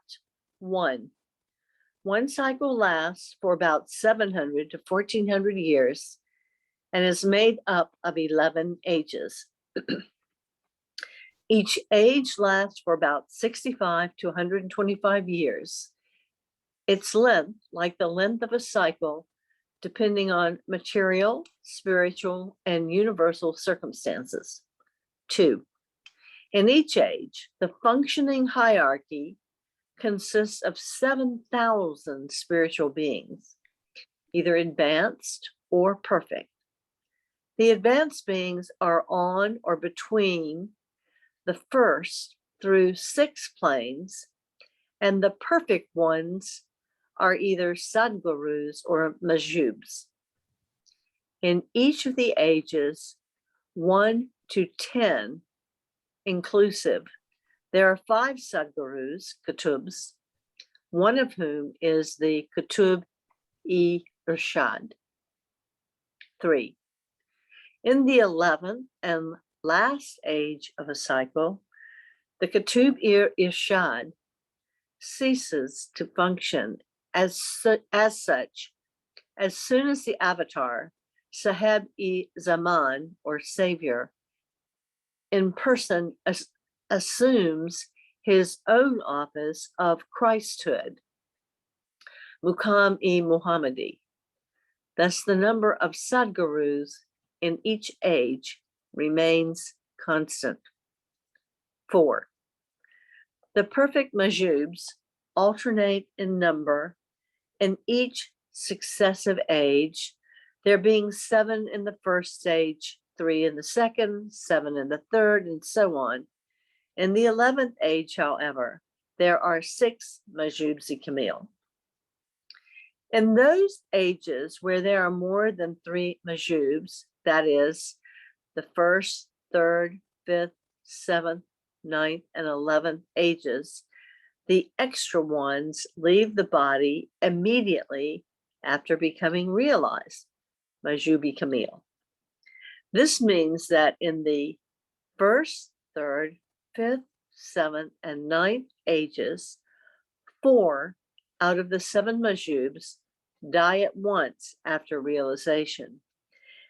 D: 1 cycle lasts for about 700 to 1400 years and is made up of 11 ages. Each age lasts for about 65 to 125 years. Its length, like the length of a cycle, depending on material, spiritual, and universal circumstances. 2, in each age, the functioning hierarchy consists of 7,000 spiritual beings, either advanced or perfect. The advanced beings are on or between the 1st through 6th planes, and the perfect ones are either sadgurus or majubs. In each of the ages, 1 to 10 inclusive, there are 5 sadgurus, kutubs, one of whom is the Kutub-i-Irshad. 3, in the 11th and last age of a cycle, the Kutub-i-Irshad ceases to function as such as soon as the avatar, Sahib-i-Zaman, or Savior, in person assumes his own office of Christhood, Muqam-i-Muhammadi. Thus, the number of Sadgurus in each age remains constant. 4, the perfect majubs alternate in number in each successive age, there being 7 in the 1st stage, 3 in the 2nd, 7 in the 3rd, and so on. In the 11th age, however, there are 6 majubs Kamil. In those ages where there are more than 3 majubs, that is, the 1st, 3rd, 5th, 7th, 9th, and 11th ages, the extra ones leave the body immediately after becoming realized, Majubi Kamil. This means that in the 1st, 3rd, 5th, 7th, and 9th ages, 4 out of the 7 Majubs die at once after realization,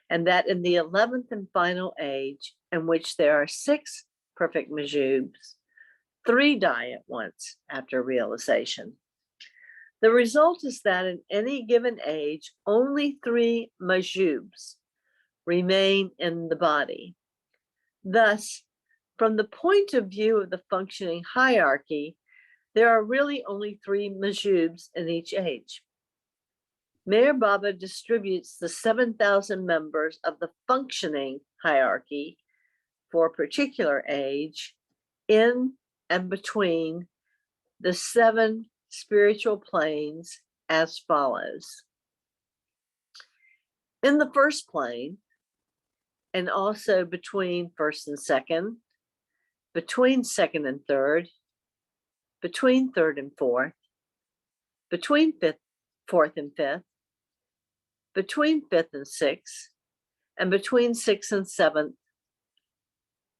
D: and that in the 11th and final age, in which there are 6 perfect Majubs, 3 die at once after realization. The result is that in any given age, only 3 Majubs remain in the body. Thus, from the point of view of the functioning hierarchy, there are really only 3 Majubs in each age. Meher Baba distributes the 7,000 members of the functioning hierarchy for a particular age in and between the 7 spiritual planes as follows. In the first plane, and also between first and second, between second and third, between third and fourth, between fourth and fifth, between fifth and sixth, and between sixth and seventh,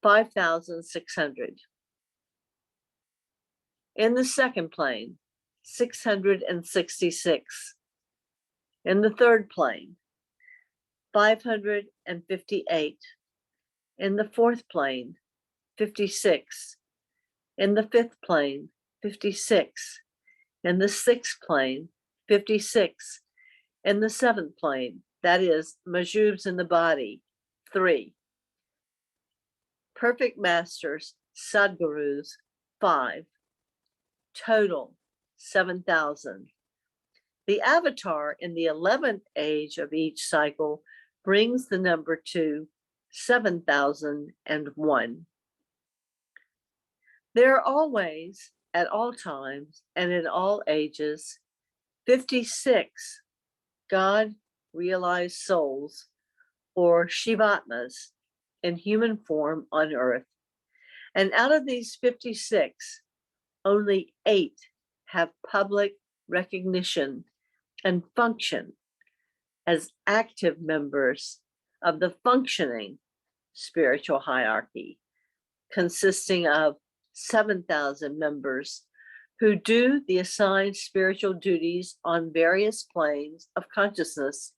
D: 5,600. In the second plane, 666. In the third plane, 558. In the fourth plane, 56. In the fifth plane, 56. In the sixth plane, 56. In the seventh plane, that is, Majubs in the body, 3. Perfect masters, Sadgurus, 5. Total, 7,000. The avatar in the 11th age of each cycle brings the number to 7,001. There are always, at all times, and in all ages, 56 God-realized souls, or Shivatmas, in human form on earth. And out of these 56, only 8 have public recognition and function as active members of the functioning spiritual hierarchy, consisting of 7,000 members who do the assigned spiritual duties on various planes of consciousness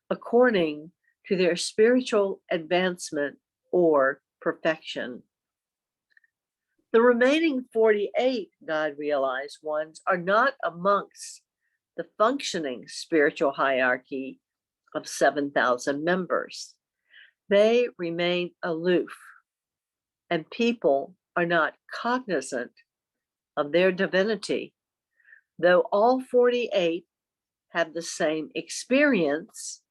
D: according to their spiritual advancement or perfection. The remaining 48 God-realized ones are not amongst the functioning spiritual hierarchy of 7,000 members. They remain aloof, and people are not cognizant of their divinity, though all 48 have the same experience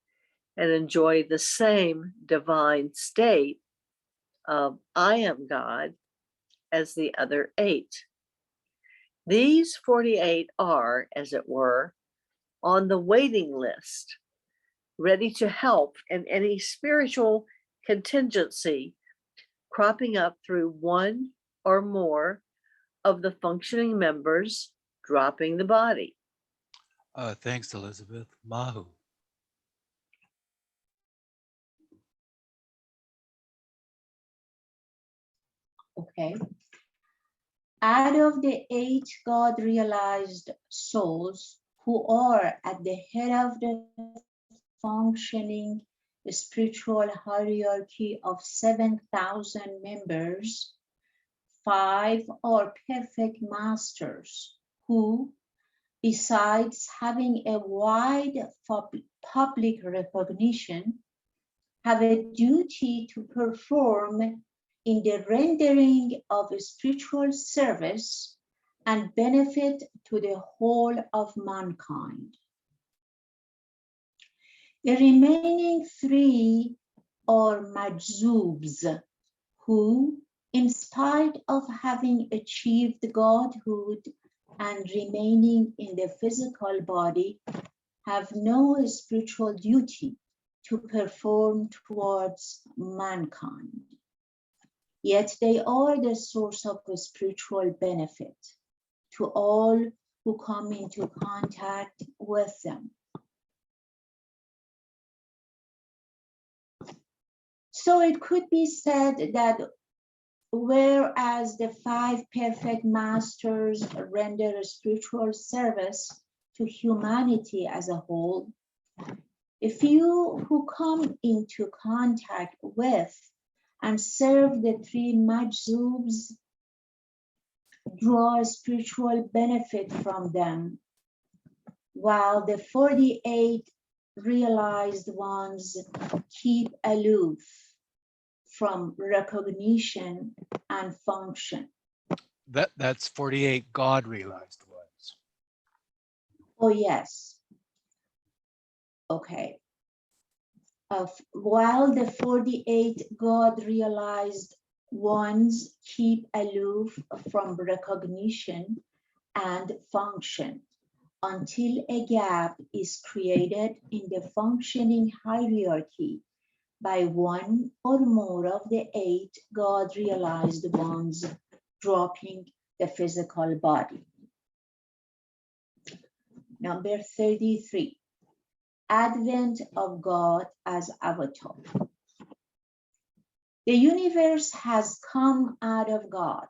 D: and enjoy the same divine state of I am God as the other 8. These 48 are, as it were, on the waiting list, ready to help in any spiritual contingency cropping up through one or more of the functioning members dropping the body.
A: Thanks, Elizabeth. Mahu.
E: Okay. Out of the 8 God-realized souls who are at the head of the functioning spiritual hierarchy of 7,000 members, 5 are perfect masters who, besides having a wide public recognition, have a duty to perform in the rendering of a spiritual service and benefit to the whole of mankind. The remaining 3 are majzubs, who, in spite of having achieved godhood and remaining in the physical body, have no spiritual duty to perform towards mankind. Yet they are the source of spiritual benefit to all who come into contact with them. So it could be said that whereas the 5 perfect masters render a spiritual service to humanity as a whole, a few who come into contact with and serve the 3 majzubs draw spiritual benefit from them, while the 48 realized ones keep aloof from recognition and function.
A: That's 48 God-realized ones.
E: Oh, yes. Okay. While the 48 God-realized ones keep aloof from recognition and function until a gap is created in the functioning hierarchy by one or more of the 8 God-realized ones dropping the physical body. Number 33, Advent of God as Avatar. The universe has come out of God.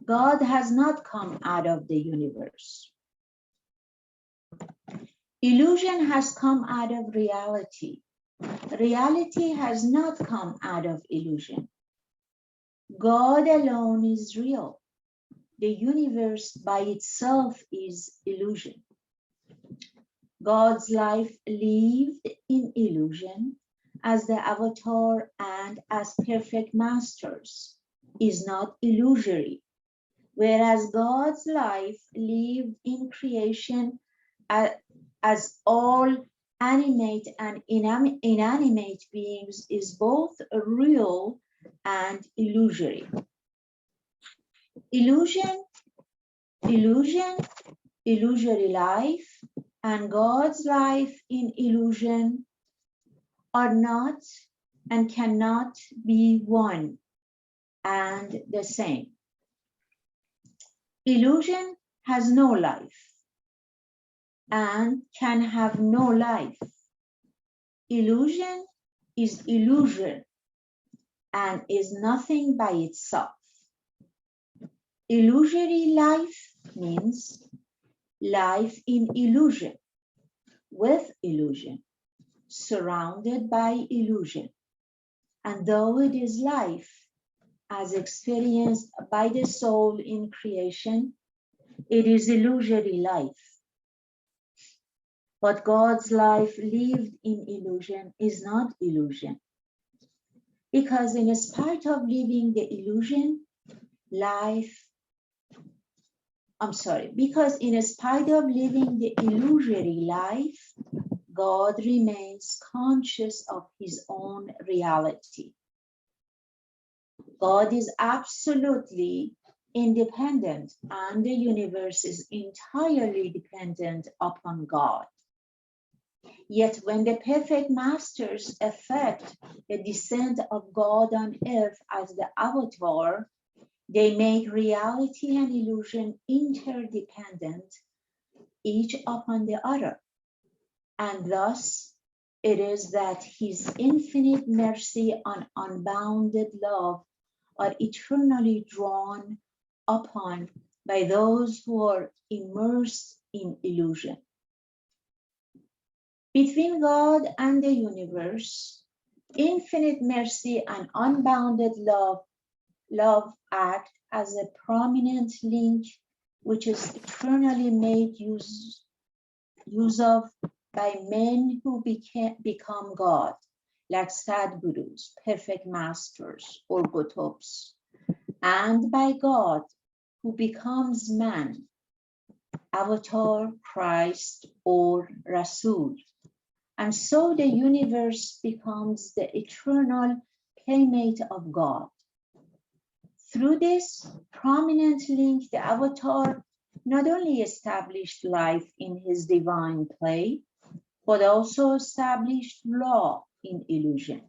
E: God has not come out of the universe. Illusion has come out of reality. Reality has not come out of illusion. God alone is real. The universe by itself is illusion. God's life lived in illusion as the avatar and as perfect masters is not illusory, whereas God's life lived in creation as all animate and inanimate beings is both real and illusory. Illusory life and God's life in illusion are not and cannot be one and the same. Illusion has no life and can have no life. Illusion is illusion and is nothing by itself. Illusory life means life in illusion, with illusion, surrounded by illusion. And though it is life as experienced by the soul in creation, it is illusory life. But God's life lived in illusion is not illusion. Because in spite of living the illusion, because in spite of living the illusory life, God remains conscious of his own reality. God is absolutely independent and the universe is entirely dependent upon God. Yet when the perfect masters effect the descent of God on earth as the avatar, they make reality and illusion interdependent, each upon the other. And thus, it is that his infinite mercy and unbounded love are eternally drawn upon by those who are immersed in illusion. Between God and the universe, infinite mercy and unbounded love act as a prominent link which is eternally made use of by men who become God, like Sadgurus, perfect masters, or Gotobs, and by God who becomes man, Avatar, Christ, or Rasul. And so the universe becomes the eternal playmate of God. Through this prominent link, the Avatar not only established life in his divine play, but also established law in illusion.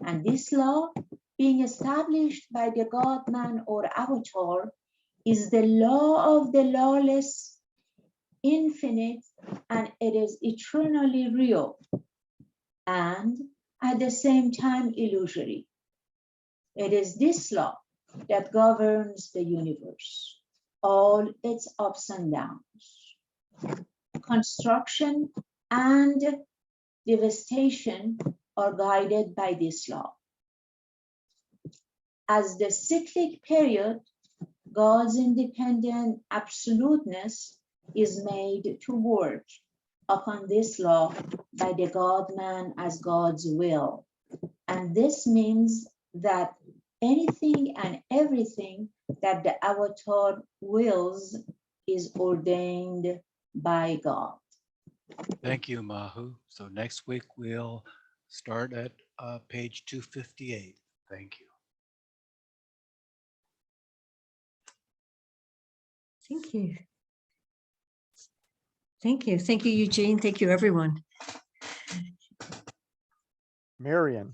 E: And this law, being established by the God-man or Avatar, is the law of the lawless, infinite, and it is eternally real, and at the same time illusory. It is this law that governs the universe, all its ups and downs. Construction and devastation are guided by this law. As the cyclic period, God's independent absoluteness is made to work upon this law by the God-man as God's will. And this means that anything and everything that the Avatar wills is ordained by God.
A: Thank you, Mahu. So next week we'll start at page 258. Thank you.
C: Thank you. Thank you. Thank you, Eugene. Thank you, everyone.
B: Marion.